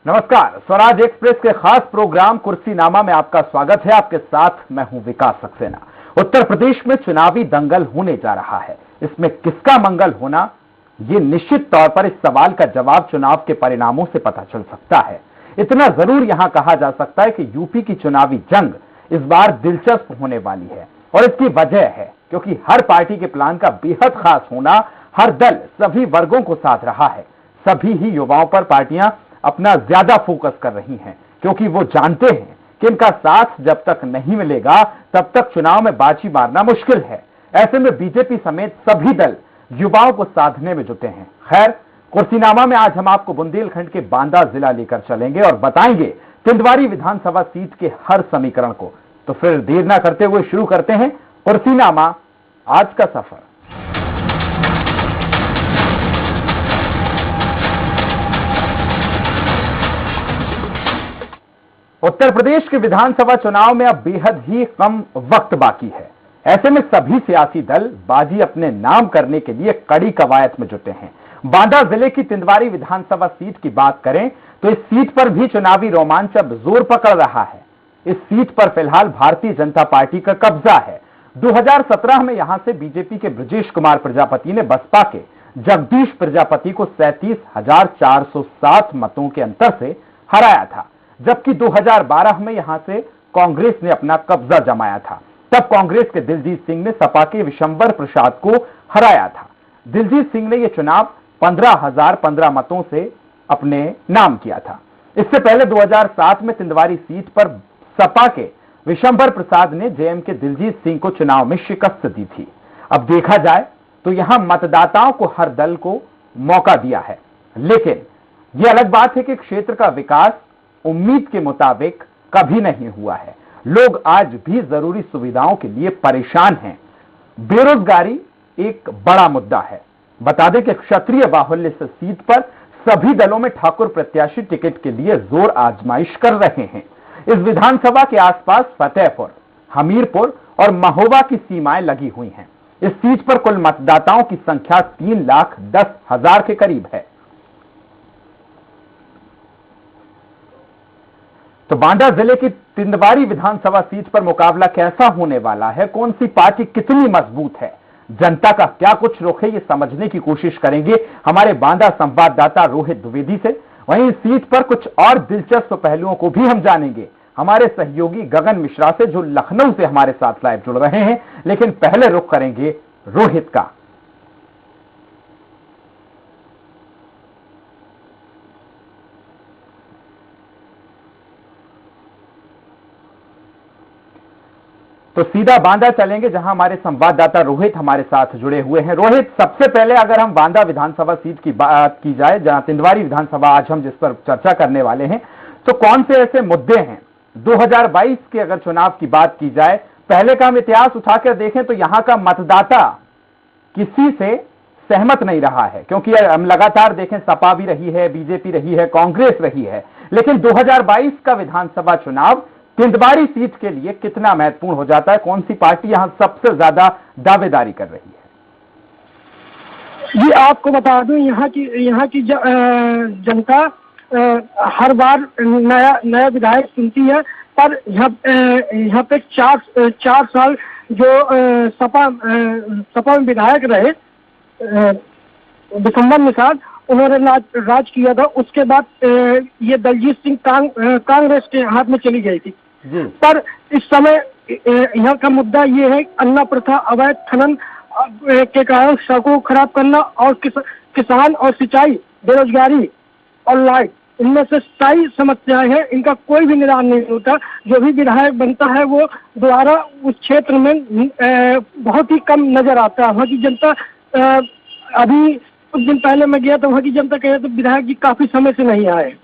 नमस्कार, स्वराज एक्सप्रेस के खास प्रोग्राम कुर्सीनामा में आपका स्वागत है। आपके साथ मैं हूं विकास सक्सेना। उत्तर प्रदेश में चुनावी दंगल होने जा रहा है। इसमें किसका मंगल होना, ये निश्चित तौर पर इस सवाल का जवाब चुनाव के परिणामों से पता चल सकता है। इतना जरूर यहां कहा जा सकता है कि यूपी की चुनावी जंग इस बार दिलचस्प होने वाली है और इसकी वजह है क्योंकि हर पार्टी के प्लान का बेहद खास होना। हर दल सभी वर्गों को साध रहा है। सभी ही युवाओं पर पार्टियां अपना ज्यादा फोकस कर रही हैं क्योंकि वो जानते हैं कि इनका साथ जब तक नहीं मिलेगा तब तक चुनाव में बाजी मारना मुश्किल है। ऐसे में बीजेपी समेत सभी दल युवाओं को साधने में जुटे हैं। खैर, कुर्सीनामा में आज हम आपको बुंदेलखंड के बांदा जिला लेकर चलेंगे और बताएंगे तिंदवारी विधानसभा सीट के हर समीकरण को। तो फिर देर ना करते हुए शुरू करते हैं कुर्सीनामा आज का सफर। उत्तर प्रदेश के विधानसभा चुनाव में अब बेहद ही कम वक्त बाकी है। ऐसे में सभी सियासी दल बाजी अपने नाम करने के लिए कड़ी कवायद में जुटे हैं। बांदा जिले की तिंदवारी विधानसभा सीट की बात करें तो इस सीट पर भी चुनावी रोमांच अब जोर पकड़ रहा है। इस सीट पर फिलहाल भारतीय जनता पार्टी का कब्जा है। 2017 में यहां से बीजेपी के ब्रजेश कुमार प्रजापति ने बसपा के जगदीश प्रजापति को 37,407 मतों के अंतर से हराया था, जबकि 2012 में यहां से कांग्रेस ने अपना कब्जा जमाया था। तब कांग्रेस के दिलजीत सिंह ने सपा के विशंबर प्रसाद को हराया था। दिलजीत सिंह ने यह चुनाव 15,015 मतों से अपने नाम किया था। इससे पहले 2007 में तिंदवारी सीट पर सपा के विशंबर प्रसाद ने जेएम के दिलजीत सिंह को चुनाव में शिकस्त दी थी। अब देखा जाए तो यहां मतदाताओं को हर दल को मौका दिया है, लेकिन यह अलग बात है कि क्षेत्र का विकास उम्मीद के मुताबिक कभी नहीं हुआ है। लोग आज भी जरूरी सुविधाओं के लिए परेशान हैं। बेरोजगारी एक बड़ा मुद्दा है। बता दें कि क्षत्रिय बाहुल्य से सीट पर सभी दलों में ठाकुर प्रत्याशी टिकट के लिए जोर आजमाइश कर रहे हैं। इस विधानसभा के आसपास फतेहपुर, हमीरपुर और महोबा की सीमाएं लगी हुई हैं। इस सीट पर कुल मतदाताओं की संख्या 3,10,000 के करीब है। तो बांदा जिले की तिंदवारी विधानसभा सीट पर मुकाबला कैसा होने वाला है, कौन सी पार्टी कितनी मजबूत है, जनता का क्या कुछ रुख है, ये समझने की कोशिश करेंगे हमारे बांदा संवाददाता रोहित द्विवेदी से। वहीं सीट पर कुछ और दिलचस्प पहलुओं को भी हम जानेंगे हमारे सहयोगी गगन मिश्रा से, जो लखनऊ से हमारे साथ लाइव जुड़ रहे हैं। लेकिन पहले रुख करेंगे रोहित का। तो सीधा बांदा चलेंगे जहां हमारे संवाददाता रोहित हमारे साथ जुड़े हुए हैं। रोहित, सबसे पहले अगर हम बांदा विधानसभा सीट की बात की जाए, जहां तिंदवारी विधानसभा आज हम जिस पर चर्चा करने वाले हैं, तो कौन से ऐसे मुद्दे हैं 2022 के अगर चुनाव की बात की जाए, पहले का हम इतिहास उठाकर देखें तो यहां का मतदाता किसी से सहमत नहीं रहा है, क्योंकि हम लगातार देखें सपा भी रही है, बीजेपी रही है, कांग्रेस रही है, लेकिन 2022 का विधानसभा चुनाव तिंदवारी सीट के लिए कितना महत्वपूर्ण हो जाता है? कौन सी पार्टी यहां सबसे ज्यादा दावेदारी कर रही है? जी, आपको बता दूं, यहाँ की जनता हर बार नया विधायक चुनती है, पर यहाँ पे चार साल जो सपा में विधायक रहे विशंबर निषाद, उन्होंने राज किया था। उसके बाद ये दलजीत सिंह कांग्रेस के हाथ में चली गई थी। पर इस समय यहाँ का मुद्दा ये है, अन्ना प्रथा, अवैध खनन के कारण सड़कों को खराब करना और किसान और सिंचाई, बेरोजगारी और लाइट, इनमें से सारी समस्याएं हैं। इनका कोई भी निदान नहीं होता। जो भी विधायक बनता है वो दोबारा उस क्षेत्र में बहुत ही कम नजर आता है। वहाँ की जनता, अभी कुछ दिन पहले मैं गया तो वहाँ की जनता कह रहे थे विधायक जी काफी समय से नहीं आए।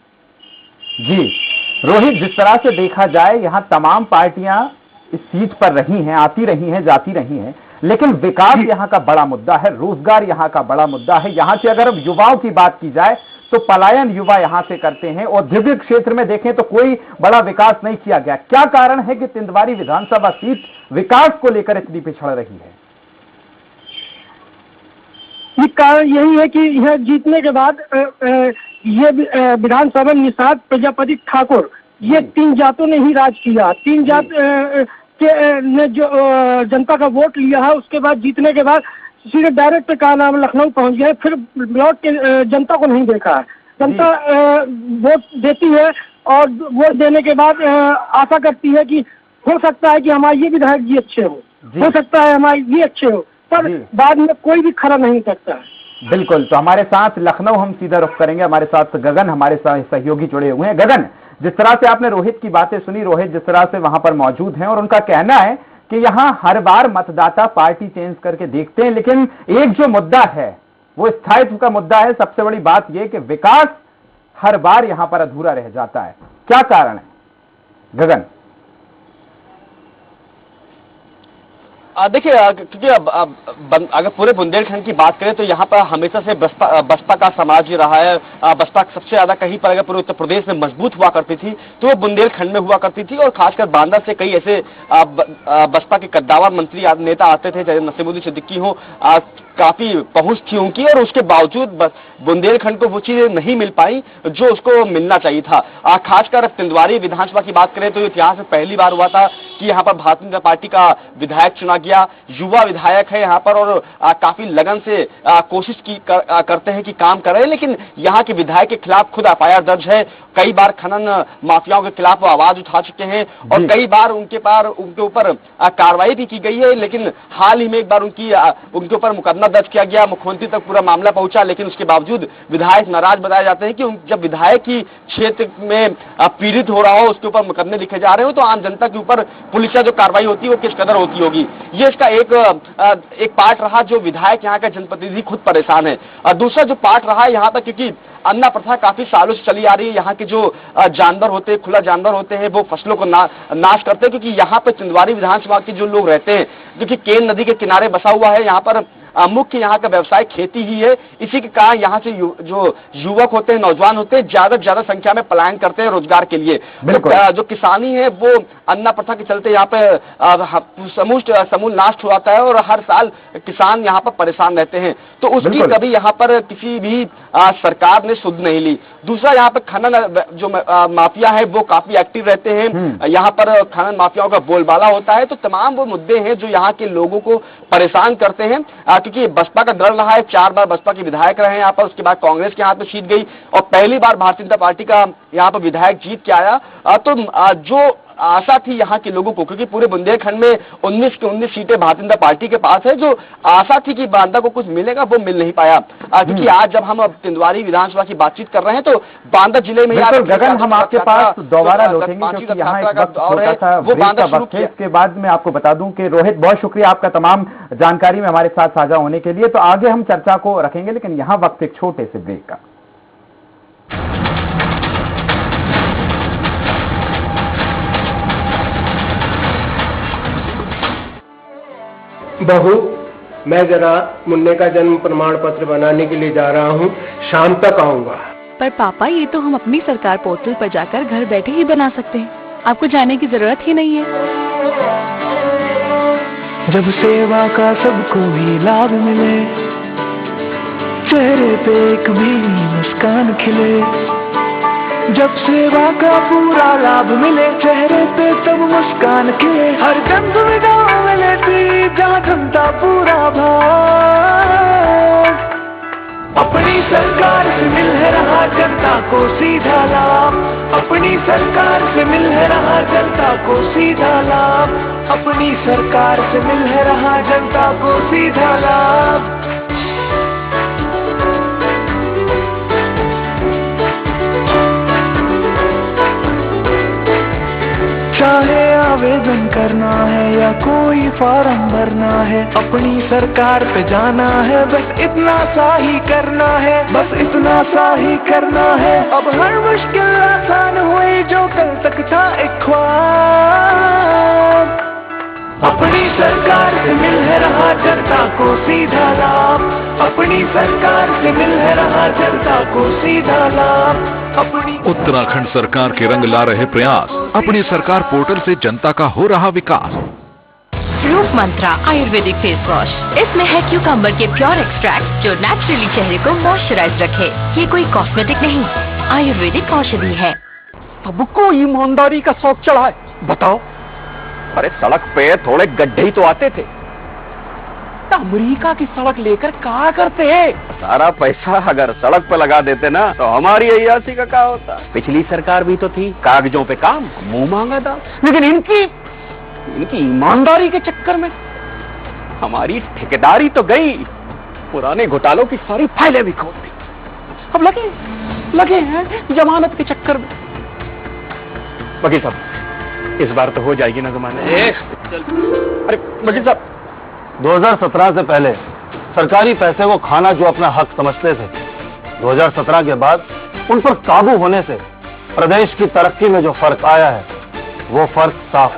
जी रोहित, जिस तरह से देखा जाए यहाँ तमाम पार्टियां इस सीट पर रही हैं, आती रही हैं, जाती रही हैं, लेकिन विकास यहाँ का बड़ा मुद्दा है, रोजगार यहाँ का बड़ा मुद्दा है। यहाँ से अगर युवाओं की बात की जाए तो पलायन युवा यहाँ से करते हैं। औद्योगिक क्षेत्र में देखें तो कोई बड़ा विकास नहीं किया गया। क्या कारण है कि तिंदवारी विधानसभा सीट विकास को लेकर इतनी पिछड़ रही है? कारण यही है कि यह जीतने के बाद ये विधानसभा में निषाद, प्रजापति, ठाकुर, ये 3 जातों ने ही राज किया। 3 जात ने जो जनता का वोट लिया है, उसके बाद जीतने के बाद सीधे डायरेक्ट का नाम लखनऊ पहुंच गए, फिर लौट के जनता को नहीं देखा है। जनता वोट देती है और वोट देने के बाद आशा करती है कि हो सकता है कि हमारे ये विधायक जी अच्छे हो सकता है हमारे ये अच्छे हो, पर बाद में कोई भी खरा नहीं करता है। बिल्कुल, तो हमारे साथ लखनऊ हम सीधा रुख करेंगे, हमारे साथ गगन, हमारे साथ सहयोगी जुड़े हुए हैं। गगन, जिस तरह से आपने रोहित की बातें सुनी, रोहित जिस तरह से वहां पर मौजूद हैं और उनका कहना है कि यहां हर बार मतदाता पार्टी चेंज करके देखते हैं, लेकिन एक जो मुद्दा है वो स्थायित्व का मुद्दा है। सबसे बड़ी बात यह कि विकास हर बार यहां पर अधूरा रह जाता है, क्या कारण है गगन? देखिए, क्योंकि अगर पूरे बुंदेलखंड की बात करें तो यहाँ पर हमेशा से बसपा का साम्राज्य रहा है। बसपा सबसे ज्यादा कहीं पर अगर पूरे उत्तर प्रदेश में मजबूत हुआ करती थी तो वो बुंदेलखंड में हुआ करती थी, और खासकर बांदा से कई ऐसे बसपा के कद्दावर मंत्री नेता आते थे, चाहे नसीमुद्दीन सिद्दीकी हो, काफी पहुंच थी उनकी, और उसके बावजूद बुंदेलखंड को वो चीजें नहीं मिल पाई जो उसको मिलना चाहिए था। खासकर तिंदवारी विधानसभा की बात करें तो इतिहास में पहली बार हुआ था कि यहाँ पर भारतीय जनता पार्टी का विधायक चुना गया। युवा विधायक है यहाँ पर, और काफी लगन से कोशिश करते हैं कि काम करें, लेकिन यहाँ के विधायक के खिलाफ खुद एफआईआर दर्ज है। कई बार खनन माफियाओं के खिलाफ वो आवाज उठा चुके हैं और कई बार उनके ऊपर कार्रवाई भी की गई है, लेकिन हाल ही में एक बार उनके ऊपर मुकदमा दर्ज किया गया, मुख्यमंत्री तक पूरा मामला पहुंचा, लेकिन उसके बावजूद विधायक नाराज बताए जाते हैं कि जब विधायक ही क्षेत्र में पीड़ित हो रहा हो, उसके ऊपर मुकदमे लिखे जा रहे हो, तो आम जनता के ऊपर पुलिस का जो कार्रवाई होती है वो किस कदर होती होगी। ये इसका एक पार्ट रहा, जो विधायक यहाँ का जनप्रतिनिधि खुद परेशान है। और दूसरा जो पार्ट रहा यहाँ पर, क्योंकि अन्ना प्रथा काफी सालों से चली आ रही है, यहाँ के जो जानवर होते हैं, खुला जानवर होते हैं, वो फसलों को नाश करते हैं, क्योंकि यहाँ पे तिंदवारी विधानसभा के जो लोग रहते हैं, जो कि केन नदी के किनारे बसा हुआ है, यहाँ पर मुख्य यहाँ का व्यवसाय खेती ही है। इसी के कारण यहाँ से जो युवक होते हैं, नौजवान होते हैं, ज्यादा से ज्यादा संख्या में पलायन करते हैं रोजगार के लिए। जो किसानी है वो अन्ना प्रथा के चलते यहाँ पे समूल नाश हो जाता है, और हर साल किसान यहाँ पर परेशान रहते हैं, तो उसकी कभी यहाँ पर किसी भी सरकार ने सुध नहीं ली। दूसरा, यहाँ पर खनन जो माफिया है वो काफी एक्टिव रहते हैं, यहाँ पर खनन माफियाओं का बोलबाला होता है। तो तमाम वो मुद्दे हैं जो यहाँ के लोगों को परेशान करते हैं, क्योंकि बसपा का दल रहा है, 4 बार बसपा के विधायक रहे हैं यहाँ पर, उसके बाद कांग्रेस के हाथ में सीट गई और पहली बार भारतीय जनता पार्टी का यहाँ पर विधायक जीत के आया। तो जो आशा थी यहाँ के लोगों को, क्योंकि पूरे बुंदेलखंड में 19 की 19 सीटें भारतीय जनता पार्टी के पास है, जो आशा थी कि बांदा को कुछ मिलेगा वो मिल नहीं पाया। क्योंकि आज जब हम तिंदवारी विधानसभा की बातचीत कर रहे हैं तो बांदा जिले में गगन, हम आपके पास दोबारा लौटेंगे क्योंकि यहाँ एक वक्त छोटा सा ब्रेक का वक्त है। इसके बाद मैं आपको बता दूं कि रोहित, बहुत शुक्रिया आपका तमाम जानकारी में हमारे साथ साझा होने के लिए। तो आगे हम चर्चा को रखेंगे, लेकिन यहाँ वक्त एक छोटे से ब्रेक का। बहू, मैं जरा मुन्ने का जन्म प्रमाण पत्र बनाने के लिए जा रहा हूँ, शाम तक आऊंगा। पर पापा, ये तो हम अपनी सरकार पोर्टल पर जाकर घर बैठे ही बना सकते हैं, आपको जाने की जरूरत ही नहीं है। जब सेवा का सबको भी लाभ मिले, चेहरे पे एक भी मुस्कान खिले, जब सेवा का पूरा लाभ मिले, चेहरे पे तब मुस्कान खिले, हर जन सुविधाओं में लेती जहाँ जनता पूरा भाग, अपनी सरकार से मिल है रहा जनता को सीधा लाभ, अपनी सरकार से मिल है रहा जनता को सीधा लाभ, अपनी सरकार से मिल है रहा जनता को सीधा लाभ। चाहे आवेदन करना है या कोई फॉर्म भरना है, अपनी सरकार पे जाना है, बस इतना सा ही करना है, बस इतना सा ही करना है। अब हर मुश्किल आसान हुई जो कल तक था एक ख्वाब, अपनी सरकार से मिल है रहा जनता को सीधा लाभ, अपनी सरकार से मिल है रहा जनता को सीधा लाभ, अपनी। उत्तराखंड सरकार के रंग ला रहे प्रयास, अपनी सरकार पोर्टल से जनता का हो रहा विकास। रूप मंत्रा आयुर्वेदिक फेस वॉश, इसमें है क्यूकम्बर के प्योर एक्सट्रैक्ट जो नेचुरली चेहरे को मॉइस्चराइज रखे। ये कोई कॉस्मेटिक नहीं, आयुर्वेदिक औषधि है। सबको ईमानदारी का शौक चढ़ा है, बताओ। अरे सड़क पे थोड़े गड्ढे ही तो आते थे, अमेरिका की सड़क लेकर क्या करते हैं? सारा पैसा अगर सड़क पे लगा देते ना तो हमारी अय्यासी का क्या होता। पिछली सरकार भी तो थी, कागजों पे काम, मुंह मांगा था, लेकिन इनकी ईमानदारी के चक्कर में हमारी ठेकेदारी तो गई, पुराने घोटालों की सारी फाइलें भी खोल दी। अब लगे हैं जमानत के चक्कर में। वकील साहब, इस बार तो हो जाएगी ना जमानत? अरे वकील साहब, 2017 से पहले सरकारी पैसे को खाना जो अपना हक समझते थे, 2017 के बाद उन पर काबू होने से प्रदेश की तरक्की में जो फर्क आया है वो फर्क साफ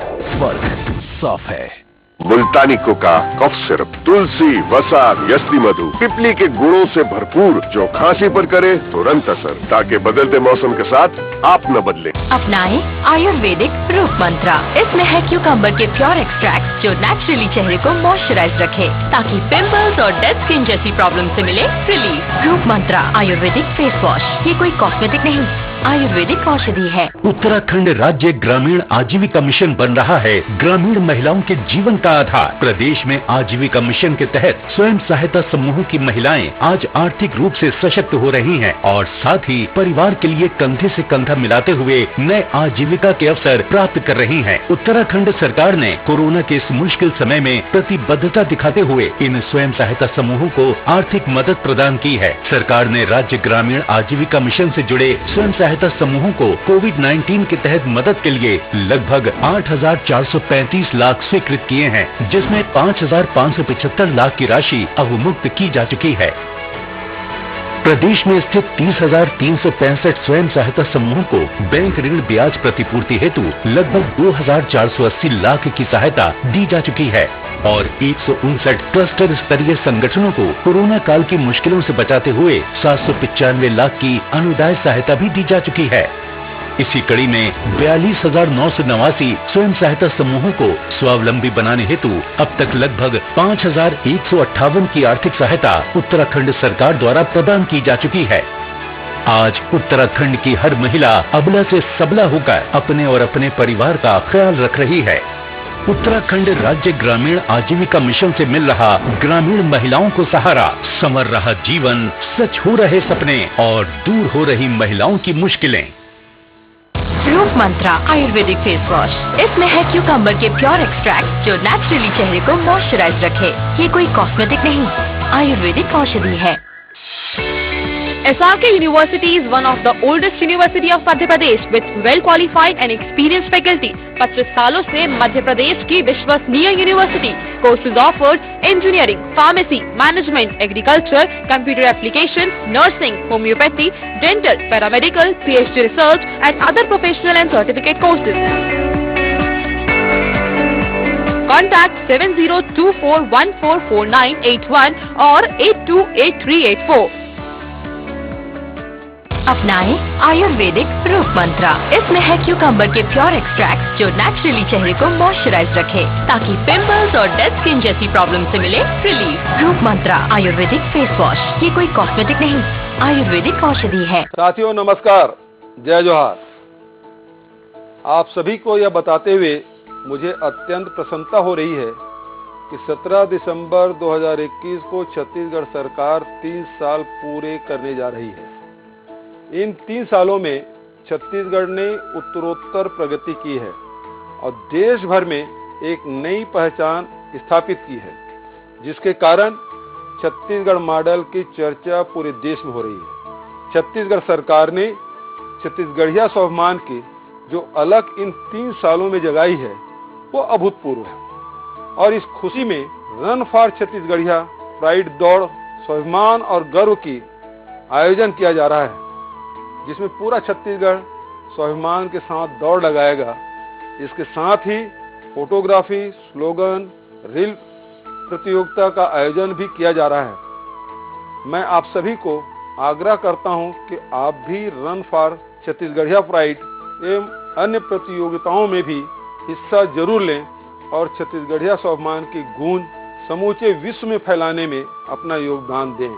है। मुल्तानी कोका, कफ सिरप, तुलसी, वसा, यस्ती मधु, पिपली के गुणों से भरपूर, जो खांसी पर करे तुरंत असर, ताकि बदलते मौसम के साथ आप न बदले। अपनाएं आयुर्वेदिक रूप मंत्रा। इसमें है क्यूकम्बर के प्योर एक्सट्रैक्ट जो नेचुरली चेहरे को मॉइस्चराइज रखे, ताकि पिंपल्स और डेड स्किन जैसी प्रॉब्लम से मिले रिलीफ। रूप मंत्रा आयुर्वेदिक फेस वॉश, ये कोई कॉस्मेटिक नहीं, आयुर्वेदिक औषधि है। उत्तराखंड राज्य ग्रामीण आजीविका मिशन बन रहा है ग्रामीण महिलाओं के जीवन का आधार। प्रदेश में आजीविका मिशन के तहत स्वयं सहायता समूहों की महिलाएं आज आर्थिक रूप से सशक्त हो रही हैं और साथ ही परिवार के लिए कंधे से कंधा मिलाते हुए नए आजीविका के अवसर प्राप्त कर रही हैं। उत्तराखंड सरकार ने कोरोना के इस मुश्किल समय में प्रतिबद्धता दिखाते हुए इन स्वयं सहायता समूहों को आर्थिक मदद प्रदान की है। सरकार ने राज्य ग्रामीण आजीविका मिशन से जुड़े स्वयं सहायता समूहों को कोविड-19 के तहत मदद के लिए लगभग 8,435 लाख स्वीकृत किए हैं, जिसमें 5,575 लाख की राशि अवमुक्त की जा चुकी है। प्रदेश में स्थित 30,365 स्वयं सहायता समूहों को बैंक ऋण ब्याज प्रतिपूर्ति हेतु लगभग 2,480 लाख की सहायता दी जा चुकी है और 159 क्लस्टर स्तरीय संगठनों को कोरोना काल की मुश्किलों से बचाते हुए 795 लाख की अनुदान सहायता भी दी जा चुकी है। इसी कड़ी में 42,989 स्वयं सहायता समूहों को स्वावलंबी बनाने हेतु अब तक लगभग 5,158 की आर्थिक सहायता उत्तराखंड सरकार द्वारा प्रदान की जा चुकी है। आज उत्तराखंड की हर महिला अबला से सबला होकर अपने और अपने परिवार का ख्याल रख रही है। उत्तराखंड राज्य ग्रामीण आजीविका मिशन से मिल रहा ग्रामीण महिलाओं को सहारा, संवर रहा जीवन, सच हो रहे सपने और दूर हो रही महिलाओं की मुश्किलें। रूप मंत्रा आयुर्वेदिक फेस वॉश, इसमें है क्यूकम्बर के प्योर एक्सट्रैक्ट जो नेचुरली चेहरे को मॉइस्चराइज रखे, ये कोई कॉस्मेटिक नहीं, आयुर्वेदिक औषधि है। SRK University is one of the oldest university of Madhya Pradesh with well qualified and experienced faculty. 25 सालों से मध्य प्रदेश की विश्वसनीय university. Courses offered engineering, pharmacy, management, agriculture, computer application, nursing, homeopathy, dental, paramedical, PhD research and other professional and certificate courses. Contact 7024144981 और 828384। अपनाएं आयुर्वेदिक रूप मंत्रा। इसमें है cucumber के प्योर एक्सट्रैक्ट जो नेचुरली चेहरे को मॉइस्चराइज रखे, ताकि पिंपल्स और डेड स्किन जैसी प्रॉब्लम से मिले रिलीफ। रूप मंत्रा आयुर्वेदिक फेस वॉश, ये कोई कॉस्मेटिक नहीं, आयुर्वेदिक औषधि है। साथियों नमस्कार, जय जोहार। आप सभी को यह बताते हुए मुझे अत्यंत प्रसन्नता हो रही है कि 17 दिसंबर 2021 को छत्तीसगढ़ सरकार 3 साल पूरे करने जा रही है। इन 3 सालों में छत्तीसगढ़ ने उत्तरोत्तर प्रगति की है और देश भर में एक नई पहचान स्थापित की है, जिसके कारण छत्तीसगढ़ मॉडल की चर्चा पूरे देश में हो रही है। छत्तीसगढ़ सरकार ने छत्तीसगढ़िया स्वाभिमान की जो अलग इन 3 सालों में जगाई है वो अभूतपूर्व है और इस खुशी में रन फॉर छत्तीसगढ़िया प्राइड दौड़ स्वाभिमान और गर्व की आयोजन किया जा रहा है, जिसमें पूरा छत्तीसगढ़ स्वाभिमान के साथ दौड़ लगाएगा। इसके साथ ही फोटोग्राफी, स्लोगन, रील प्रतियोगिता का आयोजन भी किया जा रहा है। मैं आप सभी को आग्रह करता हूं कि आप भी रन फॉर छत्तीसगढ़िया प्राइड एवं अन्य प्रतियोगिताओं में भी हिस्सा जरूर लें और छत्तीसगढ़िया स्वाभिमान की गूंज समूचे विश्व में फैलाने में अपना योगदान दें।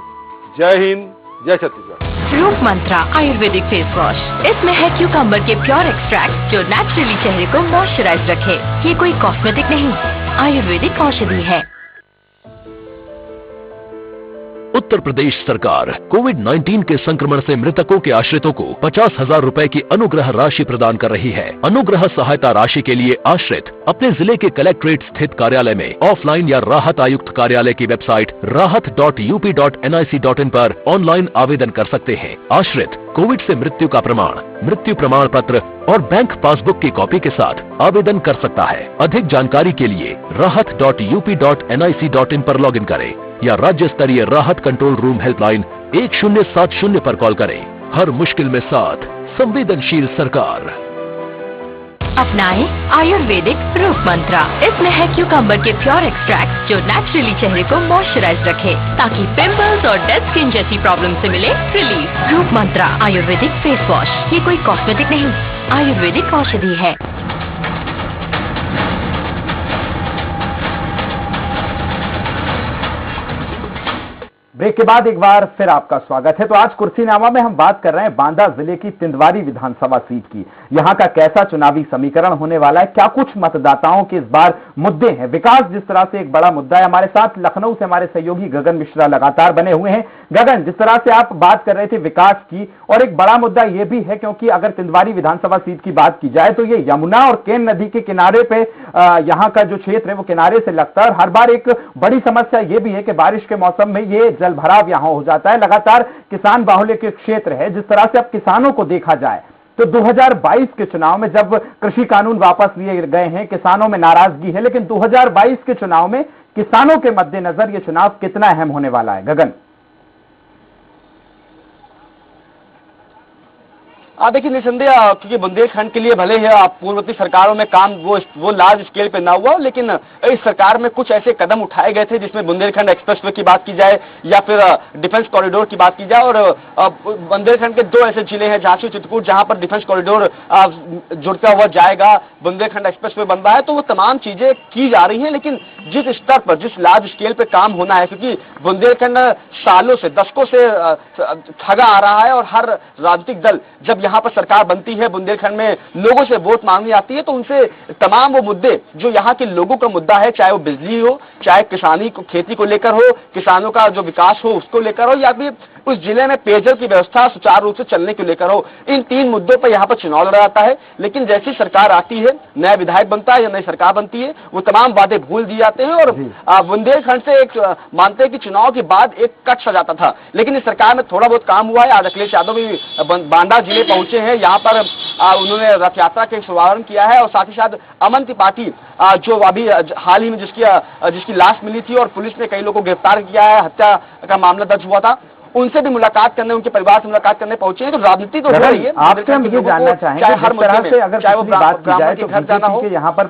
जय हिंद, जय छत्तीसगढ़। रूप मंत्रा आयुर्वेदिक फेस वॉश। इसमें है क्यूकम्बर के प्योर एक्सट्रैक्ट जो नेचुरली चेहरे को मॉइस्चराइज रखे। ये कोई कॉस्मेटिक नहीं, आयुर्वेदिक औषधि है। उत्तर प्रदेश सरकार कोविड-19 के संक्रमण से मृतकों के आश्रितों को 50,000 रुपए की अनुग्रह राशि प्रदान कर रही है। अनुग्रह सहायता राशि के लिए आश्रित अपने जिले के कलेक्ट्रेट स्थित कार्यालय में ऑफलाइन या राहत आयुक्त कार्यालय की वेबसाइट rahat.up.nic.in पर ऑनलाइन आवेदन कर सकते हैं। आश्रित कोविड से मृत्यु का प्रमाण, मृत्यु प्रमाण पत्र और बैंक पासबुक की कॉपी के साथ आवेदन कर सकता है। अधिक जानकारी के लिए rahat.up.nic.in पर लॉगिन करें या राज्य स्तरीय राहत कंट्रोल रूम हेल्पलाइन 1070 पर कॉल करें। हर मुश्किल में साथ, संवेदनशील सरकार। अपनाएं आयुर्वेदिक रूप मंत्रा। इसमें है क्यूकम्बर के प्योर एक्सट्रैक्ट जो नेचुरली चेहरे को मॉइस्चराइज रखे ताकि पिंपल्स और डेड स्किन जैसी प्रॉब्लम से मिले रिलीफ। रूप मंत्रा आयुर्वेदिक फेस वॉश। ये कोई कॉस्मेटिक नहीं, आयुर्वेदिक औषधि है। ब्रेक के बाद एक बार फिर आपका स्वागत है। तो आज कुर्सीनामा में हम बात कर रहे हैं बांदा जिले की तिंदवारी विधानसभा सीट की। यहां का कैसा चुनावी समीकरण होने वाला है, क्या कुछ मतदाताओं के इस बार मुद्दे हैं। विकास जिस तरह से एक बड़ा मुद्दा है। हमारे साथ लखनऊ से हमारे सहयोगी गगन मिश्रा लगातार बने हुए हैं। गगन, जिस तरह से आप बात कर रहे थे विकास की, और एक बड़ा मुद्दा यह भी है क्योंकि अगर तिंदवारी विधानसभा सीट की बात की जाए तो ये यमुना और केन नदी के किनारे पे यहाँ का जो क्षेत्र है वो किनारे से लगता है। और हर बार एक बड़ी समस्या यह भी है कि बारिश के मौसम में ये जल भराव यहां हो जाता है। लगातार किसान बाहुल्य के क्षेत्र है। जिस तरह से अब किसानों को देखा जाए तो 2022 के चुनाव में जब कृषि कानून वापस लिए गए हैं, किसानों में नाराजगी है, लेकिन 2022 के चुनाव में किसानों के मद्देनजर यह चुनाव कितना अहम होने वाला है। गगन, देखिए निसंदेह, क्योंकि बुंदेलखंड के लिए भले ही पूर्ववर्ती सरकारों में काम वो लार्ज स्केल पे ना हुआ, लेकिन इस सरकार में कुछ ऐसे कदम उठाए गए थे जिसमें बुंदेलखंड एक्सप्रेसवे की बात की जाए या फिर डिफेंस कॉरिडोर की बात की जाए। और बुंदेलखंड के दो ऐसे जिले हैं, झांसी चित्रकूट, जहां पर डिफेंस कॉरिडोर जुड़ता हुआ जाएगा, बुंदेलखंड एक्सप्रेसवे बन रहा है। तो वो तमाम चीजें की जा रही हैं, लेकिन जिस स्तर पर, जिस लार्ज स्केल पे काम होना है, क्योंकि बुंदेलखंड सालों से, दशकों से ठगा आ रहा है और हर राजनीतिक दल जब यहाँ पर सरकार बनती है, बुंदेलखंड में लोगों से वोट मांगनी आती है, तो उनसे तमाम वो मुद्दे जो यहाँ के लोगों का मुद्दा है, चाहे वो बिजली हो, चाहे किसानी को, खेती को लेकर हो, किसानों का जो विकास हो उसको लेकर हो, या फिर उस जिले में पेयजल की व्यवस्था सुचारू रूप से चलने को लेकर हो, इन तीन मुद्दों पर यहाँ पर चुनाव लड़ा जाता है। लेकिन जैसी सरकार आती है, नया विधायक बनता है या नई सरकार बनती है, वो तमाम वादे भूल दिए जाते हैं। और बुंदेलखंड से एक मानते हैं कि चुनाव के बाद एक कट सा जाता था, लेकिन इस सरकार में थोड़ा बहुत काम हुआ है। आज अखिलेश यादव भी बांदा जिले पहुंचे हैं, यहाँ पर उन्होंने रथ यात्रा का शुभारंभ किया है। और साथ ही साथ अमन त्रिपाठी जो अभी हाल ही में जिसकी लाश मिली थी और पुलिस ने कई लोगों को गिरफ्तार किया है, हत्या का मामला दर्ज हुआ था, उनसे भी मुलाकात करने, उनके परिवार से मुलाकात करने पहुंचे हैं। तो राजनीति तो हो रही है। आपसे हम ये जानना चाहेंगे, हर तरह से अगर पिछली बात की जाए तो बीजेपी के यहाँ पर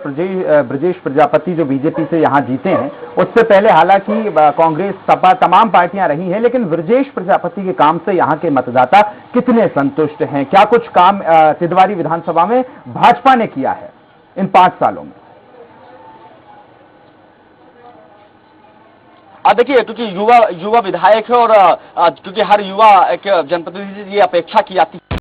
ब्रजेश प्रजापति जो बीजेपी से यहाँ जीते हैं, उससे पहले हालांकि कांग्रेस, सपा, तमाम पार्टियां रही हैं, लेकिन ब्रजेश प्रजापति के काम से यहाँ के मतदाता कितने संतुष्ट हैं? क्या कुछ काम तिंदवारी विधानसभा में भाजपा ने किया है इन 5 सालों में? देखिए, क्योंकि युवा विधायक है और क्योंकि हर युवा एक जनप्रतिनिधि ये अपेक्षा की जाती है